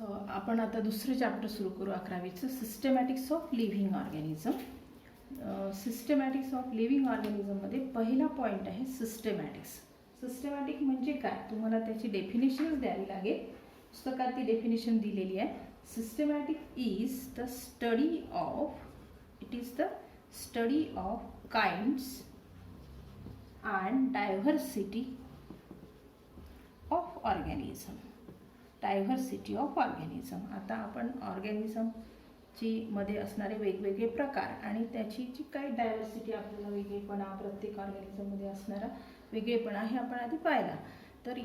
आपण आता दुसरं चॅप्टर सुरू करू 11वीचं systematics of living organism. Systematics of living ऑर्गॅनिझममध्ये पहिला पॉईंट आहे सिस्टमॅटिक्स. सिस्टमॅटिक म्हणजे काय, तुम्हाला त्याची डेफिनेशनच द्यावी लागेल. पुस्तकात ती डेफिनेशन दिलेली आहे. Systematic is the study of kinds and diversity of organism. Diversity of organism. आता आपण ऑर्गॅनिझमची मध्ये असणारे वेगवेगळे प्रकार आणि त्याची जी काही डायव्हर्सिटी आपल्याला वेगळेपणा, प्रत्येक ऑर्गॅनिझममध्ये असणारा वेगळेपणा हे आपण आधी पाहिला. तर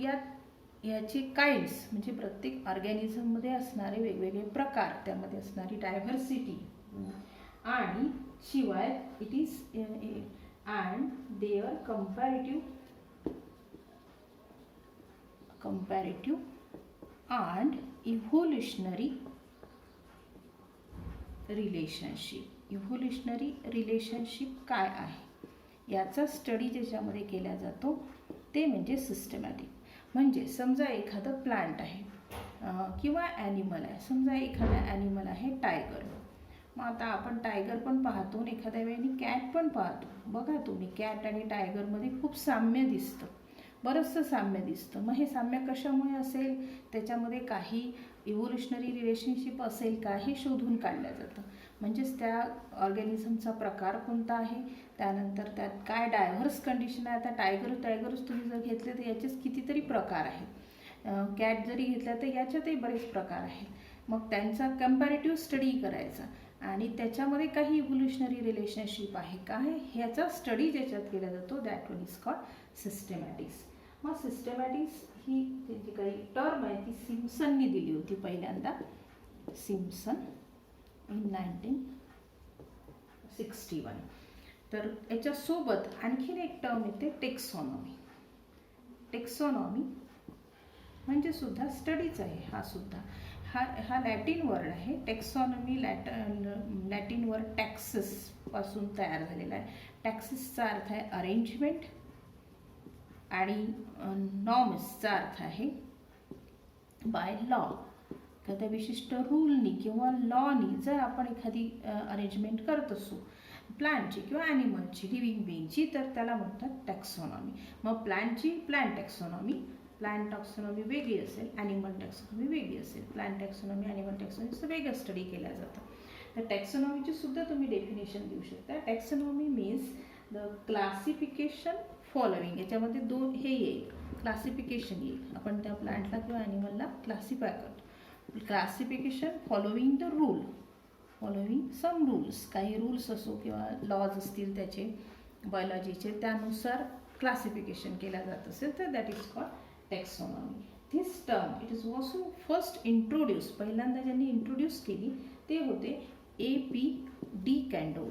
याचे काइंड्स म्हणजे प्रत्येक ऑर्गॅनिझममध्ये असणारे वेगवेगळे प्रकार, त्यामध्ये असणारी डायव्हर्सिटी आणि शिवाय it is and there comparative and evolutionary relationship काय आहे याचा स्टडी ज्याच्यामध्ये केला जातो ते म्हणजे सिस्टमॅटिक. म्हणजे समजा एखादं प्लांट आहे किंवा ॲनिमल आहे. समजा एखादा ॲनिमल आहे टायगर. मग आता आपण टायगर पण पाहतो आणि एखाद्या वेळी कॅट पण पाहतो. बघा तुम्ही, कॅट आणि टायगरमध्ये खूप साम्य दिसतं, बरंचसं साम्य दिसतं. मग हे साम्य कशामुळे असेल, त्याच्यामध्ये काही इव्होल्युशनरी रिलेशनशिप असेल का हे शोधून काढलं जातं. म्हणजेच त्या ऑर्गॅनिझमचा प्रकार कोणता आहे, त्यानंतर त्यात काय डायव्हर्स कंडिशन आहे. आता टायगरच तुम्ही जर घेतले तर याचेच कितीतरी प्रकार आहेत. कॅट जरी घेतला तर याच्यातही बरेच प्रकार आहेत. मग त्यांचा कंपॅरेटिव्ह स्टडी करायचा आणि त्याच्यामध्ये काही इव्होल्युशनरी रिलेशनशिप आहे का ह्याचा स्टडी ज्याच्यात केला जातो दॅट वन इज कॉल्ड सिस्टमॅटिक्स. मग सिस्टमॅटिक्स ही जी काही टर्म आहे ती सिम्पसननी दिली होती पहिल्यांदा. Simpson in 1961. तर याच्यासोबत आणखीन एक टर्म येते टेक्सॉनॉमी. टेक्सॉनॉमी म्हणजे सुद्धा स्टडीच आहे. हा लॅटिन वर्ड आहे. टेक्सॉनॉमी लॅटिन वर्ड टॅक्सिस पासून तयार झालेला आहे. टॅक्सिसचा अर्थ आहे अरेंजमेंट आणि नॉर्म्सचा अर्थ आहे बाय लॉ. एखाद्या विशिष्ट रूलनी किंवा लॉनी जर आपण एखादी अरेंजमेंट करत असू प्लांटची किंवा ॲनिमलची, लिव्हिंग बिईंगची, तर त्याला म्हणतात टॅक्सॉनॉमी. मग प्लांटची प्लांट टॅक्सॉनॉमी वेगळी असेल, ॲनिमल टॅक्सॉनॉमी वेगळी असेल. प्लांट टॅक्सॉनॉमी, ॲनिमल टॅक्सॉनॉमीचं वेगळं स्टडी केलं जातं. तर टॅक्सॉनॉमीची सुद्धा तुम्ही डेफिनेशन देऊ शकता. Taxonomy means the classification following. याच्यामध्ये दोन हे येईल, क्लासिफिकेशन येईल. आपण त्या प्लांटला किंवा ॲनिमलला क्लासिफाय करतो. Classification following the rule, following some rules. काही रूल्स असो किंवा लॉज असतील त्याचे बायोलॉजीचे, त्यानुसार क्लासिफिकेशन केला जात असेल तर that is called taxonomy. This term it is also first introduce, पहिल्यांदा ज्यांनी इंट्रोड्यूस केली ते होते A.P.D. कॅन्डोल.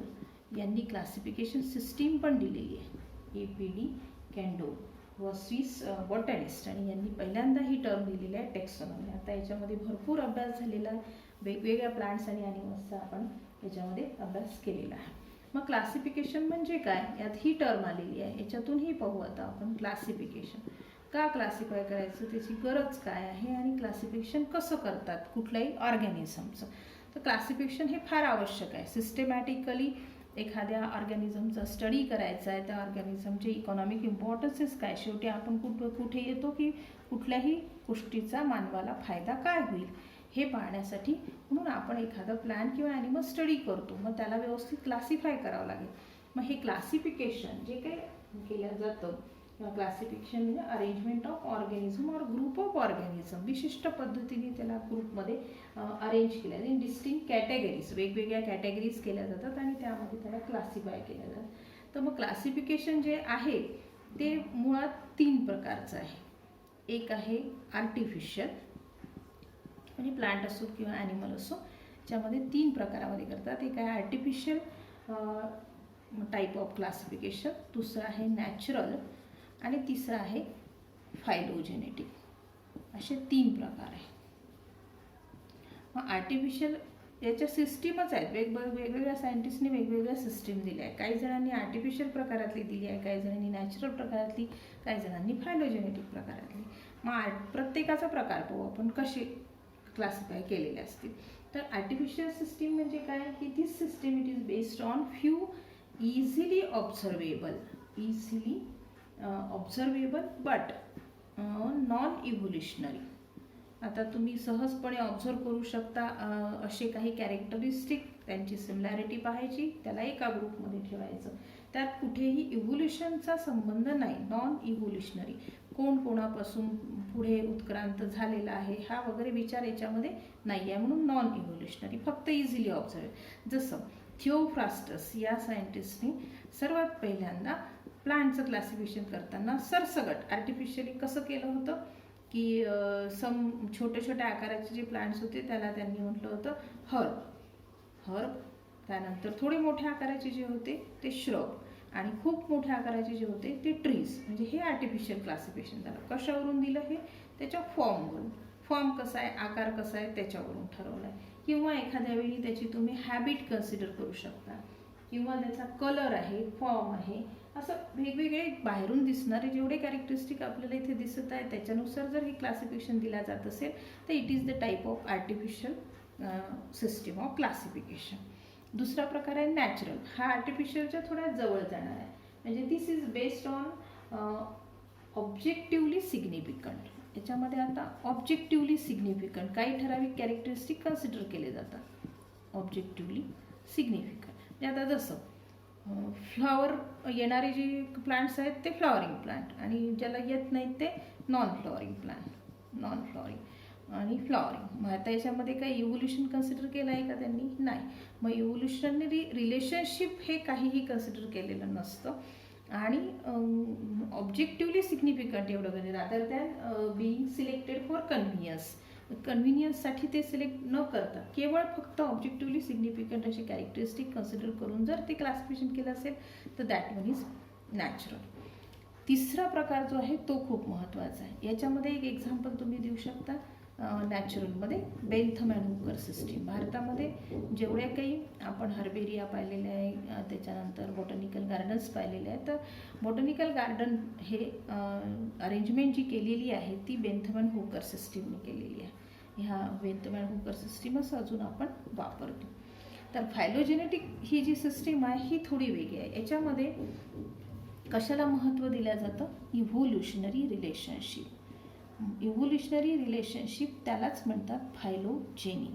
यांनी क्लासिफिकेशन सिस्टीम पण दिलेली आहे. A.P.D. कॅन्डोल व स्विस बॉटॅनिस्ट, आणि यांनी पहिल्यांदा ही टर्म दिलेली आहे टॅक्सॉनॉमी. आता याच्यामध्ये भरपूर अभ्यास झालेला आहे. वेगवेगळ्या प्लांट्स आणि ॲनिमल्सचा आपण याच्यामध्ये अभ्यास केलेला आहे. मग क्लासिफिकेशन म्हणजे काय, यात ही टर्म आलेली आहे. याच्यातूनही पाहू आता आपण क्लासिफिकेशन का क्लासिफाय करायचं, त्याची गरज काय आहे आणि क्लासिफिकेशन कसं करतात कुठल्याही ऑर्गॅनिझमचं. तर क्लासिफिकेशन हे फार आवश्यक आहे. सिस्टमॅटिकली एखाद्या ऑर्गॅनिझमचा स्टडी करायचा आहे, त्या ऑर्गॅनिझमचे इकॉनॉमिक इम्पॉर्टन्सेस काय, शेवटी आपण कुठे येतो की कुठल्याही गोष्टीचा मानवाला फायदा काय होईल हे पाहण्यासाठी म्हणून आपण एखादं प्लॅन किंवा ॲनिमल स्टडी करतो. मग त्याला व्यवस्थित क्लासिफाय करावं लागेल. मग हे क्लासिफिकेशन जे काही केलं जातं, क्लासिफिकेशन म्हणजे अरेंजमेंट ऑफ ऑर्गॅनिझम और ग्रुप ऑफ ऑर्गॅनिझम. विशिष्ट पद्धतीने त्याला ग्रुपमध्ये अरेंज केलं आहे. डिस्टिंक्ट कॅटेगरीज, वेगवेगळ्या कॅटेगरीज केल्या जातात आणि त्यामध्ये त्याला क्लासिफाय केलं जातं. तर मग क्लासिफिकेशन जे आहे ते मुळात 3 प्रकारचं आहे. एक आहे आर्टिफिशियल, म्हणजे प्लांट असो किंवा ॲनिमल असो, ज्यामध्ये 3 प्रकारामध्ये करतात. एक आहे आर्टिफिशियल टाईप ऑफ क्लासिफिकेशन, दुसरं आहे नॅचरल आणि तिसरं आहे फायलोजेनेटिक. असे 3 प्रकार आहेत. मग आर्टिफिशियल याच्या सिस्टीमच आहेत. वेगवेगळ्या सायंटिस्टने वेगवेगळ्या सिस्टीम दिल्या आहे. काही जणांनी आर्टिफिशियल प्रकारातली दिली आहे, काही जणांनी नॅचरल प्रकारातली, काही जणांनी फायलोजेनेटिक प्रकारातली. मग प्रत्येकाचा प्रकार पाहू आपण कसे क्लासिफाय केलेल्या असतील. तर आर्टिफिशियल सिस्टीम म्हणजे काय की this system it is based on few easily observable but non evolutionary. आता तुम्ही सहजपणे ऑब्झर्व करू शकता असे काही कॅरेक्टरिस्टिक, त्यांची सिमिलॅरिटी पाहायची, त्याला एका ग्रुपमध्ये ठेवायचं. त्यात कुठेही इव्होल्युशनचा संबंध नाही, नॉन इव्होल्युशनरी. कोण कोणापासून पुढे उत्क्रांत झालेला आहे हा वगैरे विचार याच्यामध्ये नाही आहे, म्हणून नॉन इव्होल्युशनरी, फक्त इझिली ऑब्झर्व. जसं थिओफ्रास्टस या सायंटिस्टने सर्वात पहिल्यांदा प्लांटचं क्लासिफिकेशन करताना सरसगट आर्टिफिशियली कसं केलं होतं की छोट्या छोट्या आकाराचे जे प्लांट्स होते त्याला त्यांनी म्हटलं होतं हर्ब. त्यानंतर थोडे मोठ्या आकाराचे जे होते ते श्रब, आणि खूप मोठ्या आकाराचे जे होते ते ट्रीज. म्हणजे हे आर्टिफिशियल क्लासिफिकेशन झालं. कशावरून दिलं हे? त्याच्या फॉर्मवरून. फॉर्म कसा आहे, आकार कसा आहे त्याच्यावरून ठरवलं आहे. किंवा एखाद्या वेळी त्याची तुम्ही हॅबिट कन्सिडर करू शकता, किंवा त्याचा कलर आहे, फॉर्म आहे, असं वेगवेगळे बाहेरून दिसणारे जेवढे कॅरेक्टरिस्टिक आपल्याला इथे दिसत आहे त्याच्यानुसार जर हे क्लासिफिकेशन दिलं जात असेल तर it is the type of artificial system of classification. दुसरा प्रकार आहे नॅचरल. हा आर्टिफिशियलच्या थोड्या जवळ जाणार आहे. म्हणजे this is based on objectively significant. याच्यामध्ये आता ऑब्जेक्टिव्हली सिग्निफिकंट काही ठराविक कॅरेक्टरिस्टिक कन्सिडर केले जातात. ऑब्जेक्टिव्हली सिग्निफिकंट म्हणजे आता जसं फ्लॉवर येणारे जे प्लांट्स आहेत ते फ्लॉवरिंग प्लांट, आणि ज्याला येत नाहीत ते नॉन फ्लॉवरिंग आणि फ्लॉवरिंग. मग आता याच्यामध्ये काही इव्होल्युशन कन्सिडर केलं आहे का त्यांनी? नाही. मग इव्होल्युशनरी रिलेशनशिप हे काहीही कन्सिडर केलेलं नसतं, आणि ऑब्जेक्टिव्हली सिग्निफिकंट एवढं कधी rather than being selected for कन्व्हिनियन्ससाठी ते सिलेक्ट न करता केवळ फक्त ऑब्जेक्टिव्हली सिग्निफिकंट असे कॅरेक्टरिस्टिक कन्सिडर करून जर ते क्लासिफिकेशन केलं असेल तर दॅट वन इज नॅचरल. तिसरा प्रकार जो आहे तो खूप महत्त्वाचा आहे. याच्यामध्ये एक एक्झाम्पल तुम्ही देऊ शकता. नॅचरलमध्ये बेंथम अँड हुकर सिस्टीम. भारतामध्ये जेवढ्या काही आपण हर्बेरिया पाहिलेले आहे, त्याच्यानंतर बॉटनिकल गार्डन्स पाहिलेले आहेत, तर बॉटनिकल गार्डन हे अरेंजमेंट जी केलेली आहे ती बेंथम अँड हुकर सिस्टीमने केलेली आहे. ह्या बेंथम अँड हुकर सिस्टीमच अजून आपण वापरतो. तर फायलोजेनेटिक ही जी सिस्टीम आहे ही थोडी वेगळी आहे. याच्यामध्ये कशाला महत्त्व दिलं जातं? Evolutionary relationship. इव्होल्युशनरी रिलेशनशिप त्यालाच म्हणतात फायलोजेनी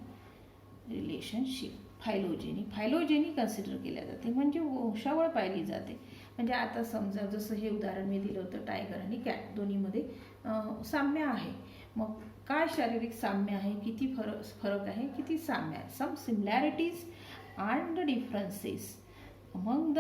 रिलेशनशिप. फायलोजेनी कन्सिडर केल्या जाते, म्हणजे वंशावळ पाहिली जाते. म्हणजे आता समजा जसं हे उदाहरण मी दिलं होतं टायगर आणि कॅट, दोन्हीमध्ये साम्य आहे. मग काय शारीरिक साम्य आहे, किती फरक आहे, किती साम्य आहे. Some similarities and differences among the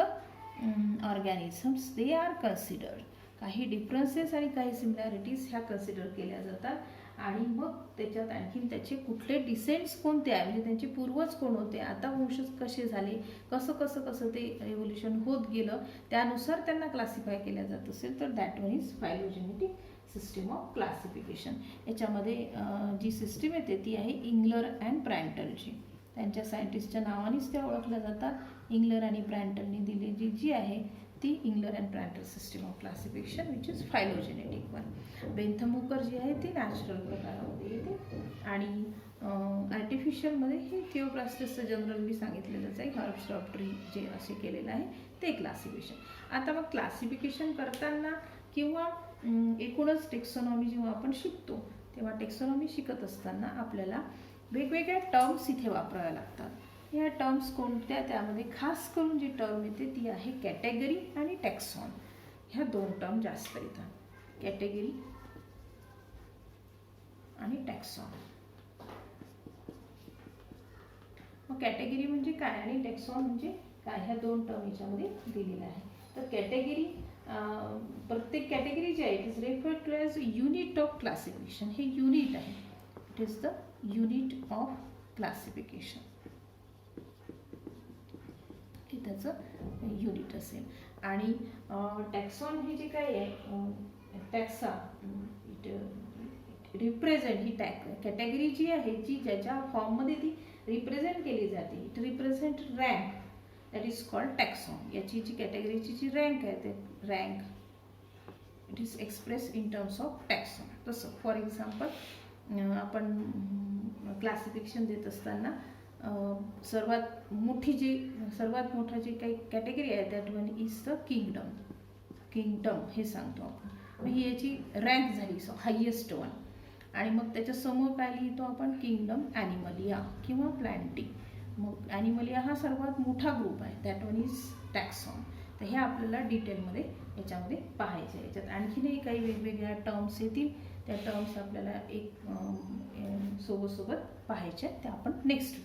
organisms they are considered. काही डिफरन्सेस आणि काही सिमिलॅरिटीज ह्या कन्सिडर केल्या जातात, आणि मग त्याच्यात आणखीन त्याचे कुठले डिसेंट्स कोणते आहे, म्हणजे त्यांचे पूर्वज कोण होते, आता वंशज कसे झाले, कसं ते एव्होल्युशन होत गेलं, त्यानुसार त्यांना क्लासिफाय केल्या जात असेल तर that one is phylogenetic system of classification. याच्यामध्ये जी सिस्टीम येते ती आहे इंग्लर अँड प्रँटलची. त्यांच्या सायंटिस्टच्या नावानेच त्या ओळखल्या जातात. इंग्लर आणि प्रँटलने दिलेली जी आहे ती Engler and Prantl system of classification which is phylogenetic one. Bentham Hooker जी आहे ती नॅचरल प्रकारामध्ये येते, आणि आर्टिफिशियलमध्ये हे थिओफ्रास्टसचं जनरल मी सांगितलेलंच आहे, हर्ब श्रब ट्री जे असे केलेलं आहे ते क्लासिफिकेशन. आता मग क्लासिफिकेशन करताना किंवा एकूणच टेक्सॉनॉमी जेव्हा आपण शिकतो तेव्हा टेक्सॉनॉमी शिकत असताना आपल्याला वेगवेगळ्या टर्म्स इथे वापराव्या लागतात. ह्या टर्म्स कोणत्या? त्यामध्ये खास करून जी टर्म येते ती आहे कॅटेगरी आणि टॅक्सॉन. ह्या दोन टर्म जास्त येतात, कॅटेगरी आणि टॅक्सॉन. मग कॅटेगरी म्हणजे काय आणि टॅक्सॉन म्हणजे काय, ह्या दोन टर्म याच्यामध्ये दिलेल्या आहे. तर कॅटेगरी, प्रत्येक कॅटेगरी जी आहे it is refer to as unit of classification. हे युनिट आहे, it is the unit of classification, हे त्याचं युनिट असेल. आणि टॅक्सॉन हे जे काय आहे, टॅक्सा रिप्रेझेंट, ही कॅटेगरी जी आहे जी ज्याच्या फॉर्ममध्ये ती रिप्रेझेंट केली जाते, it represent rank, that is called taxon. याची जी कॅटेगरीची जी रँक आहे ते rank it is express in terms of taxon. तसं फॉर एक्झाम्पल आपण क्लासिफिकेशन देत असताना सर्वात मोठा जी काही कॅटेगरी आहे that one is the kingdom हे सांगतो आपण. ही याची रँक झाली, सो हायेस्ट वन. आणि मग त्याच्या समोर काय लिहितो आपण, किंगडम ॲनिमलिया किंवा प्लॅन्टी. मग ॲनिमलिया हा सर्वात मोठा ग्रुप आहे, दॅट वन इज टॅक्सॉन. तर हे आपल्याला डिटेलमध्ये याच्यामध्ये पाहायचं आहे. याच्यात आणखीनही काही वेगवेगळ्या टर्म्स येतील, त्या टर्म्स आपल्याला एक सोबत पाहायच्या, त्या आपण नेक्स्ट